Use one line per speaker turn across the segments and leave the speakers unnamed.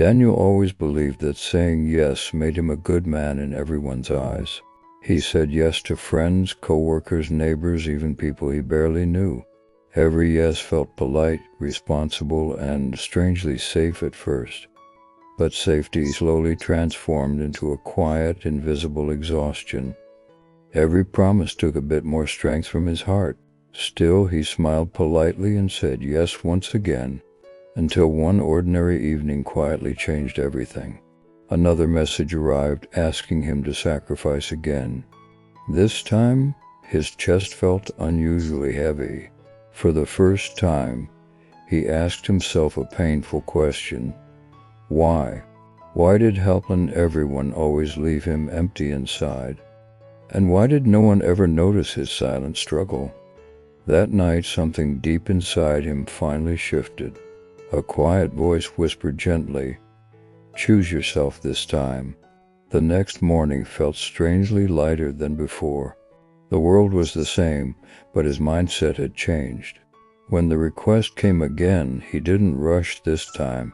Daniel always believed that saying yes made him a good man in everyone's eyes. He said yes to friends, co-workers, neighbors, even people he barely knew. Every yes felt polite, responsible, and strangely safe at first. But safety slowly transformed into a quiet, invisible exhaustion. Every promise took a bit more strength from his heart. Still, he smiled politely and said yes once again, until one ordinary evening quietly changed everything. Another message arrived asking him to sacrifice again. This time, his chest felt unusually heavy. For the first time, he asked himself a painful question. Why? Why did helping everyone always leave him empty inside? And why did no one ever notice his silent struggle? That night, something deep inside him finally shifted. A quiet voice whispered gently, "Choose yourself this time." The next morning felt strangely lighter than before. The world was the same, but his mindset had changed. When the request came again, he didn't rush this time.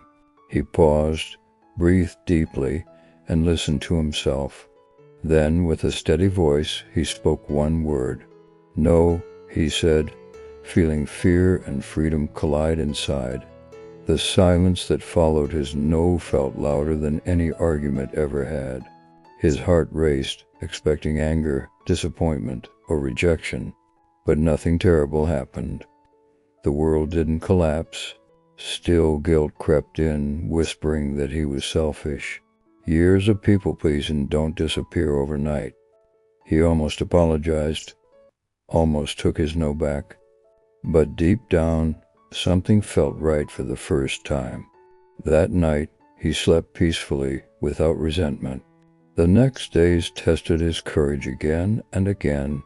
He paused, breathed deeply, and listened to himself. Then, with a steady voice, he spoke one word. "No," he said, feeling fear and freedom collide inside. The silence that followed his no felt louder than any argument ever had. His heart raced, expecting anger, disappointment, or rejection, but nothing terrible happened. The world didn't collapse. Still, guilt crept in, whispering that he was selfish. Years of people-pleasing don't disappear overnight. He almost apologized, almost took his no back. But deep down, something felt right for the first time. That night, he slept peacefully, without resentment. The next days tested his courage again and again.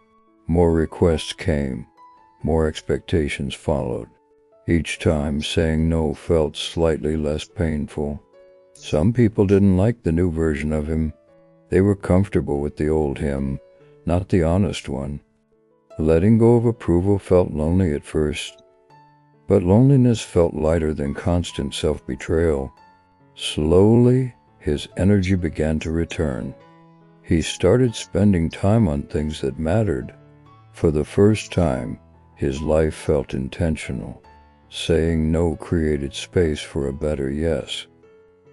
More requests came, more expectations followed. Each time, saying no felt slightly less painful. Some people didn't like the new version of him. They were comfortable with the old him, not the honest one. Letting go of approval felt lonely at first, but loneliness felt lighter than constant self-betrayal. Slowly, his energy began to return. He started spending time on things that mattered. For the first time, his life felt intentional. Saying no created space for a better yes.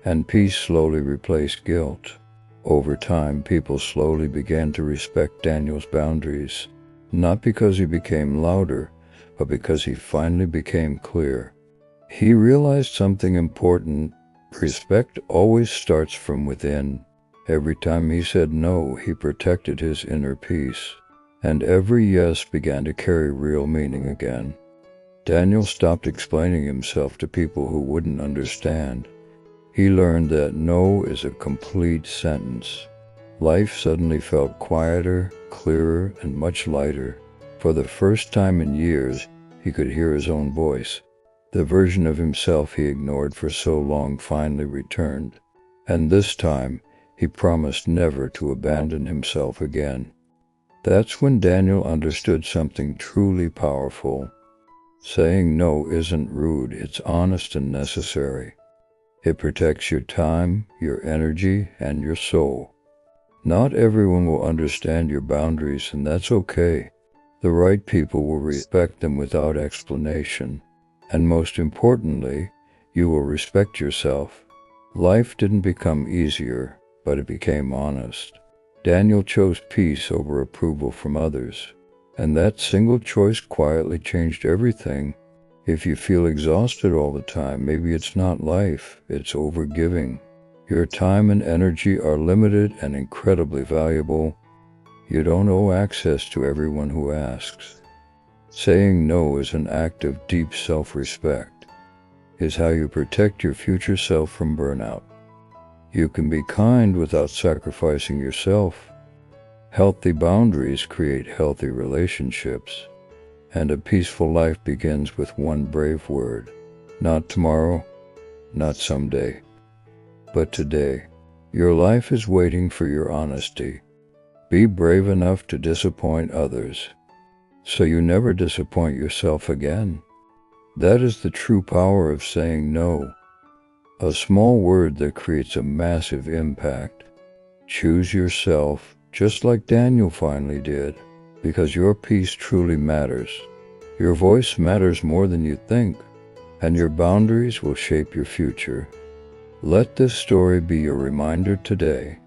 And peace slowly replaced guilt. Over time, people slowly began to respect Daniel's boundaries, not because he became louder, but because he finally became clear. He realized something important. Respect always starts from within. Every time he said no, he protected his inner peace. And every yes began to carry real meaning again. Daniel stopped explaining himself to people who wouldn't understand. He learned that no is a complete sentence. Life suddenly felt quieter, clearer, and much lighter. For the first time in years, he could hear his own voice. The version of himself he ignored for so long finally returned. And this time, he promised never to abandon himself again. That's when Daniel understood something truly powerful. Saying no isn't rude, it's honest and necessary. It protects your time, your energy, and your soul. Not everyone will understand your boundaries, and that's okay. The right people will respect them without explanation. And most importantly, you will respect yourself. Life didn't become easier, but it became honest. Daniel chose peace over approval from others. And that single choice quietly changed everything. If you feel exhausted all the time, maybe it's not life, it's overgiving. Your time and energy are limited and incredibly valuable. You don't owe access to everyone who asks. Saying no is an act of deep self-respect. It's how you protect your future self from burnout. You can be kind without sacrificing yourself. Healthy boundaries create healthy relationships. And a peaceful life begins with one brave word. Not tomorrow, not someday, but today. Your life is waiting for your honesty. Be brave enough to disappoint others, so you never disappoint yourself again. That is the true power of saying no. A small word that creates a massive impact. Choose yourself, just like Daniel finally did, because your peace truly matters. Your voice matters more than you think, and your boundaries will shape your future. Let this story be your reminder today.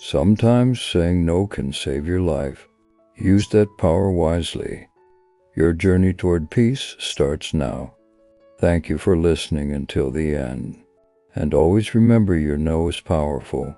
Sometimes saying no can save your life. Use that power wisely. Your journey toward peace starts now. Thank you for listening until the end. And always remember your no is powerful.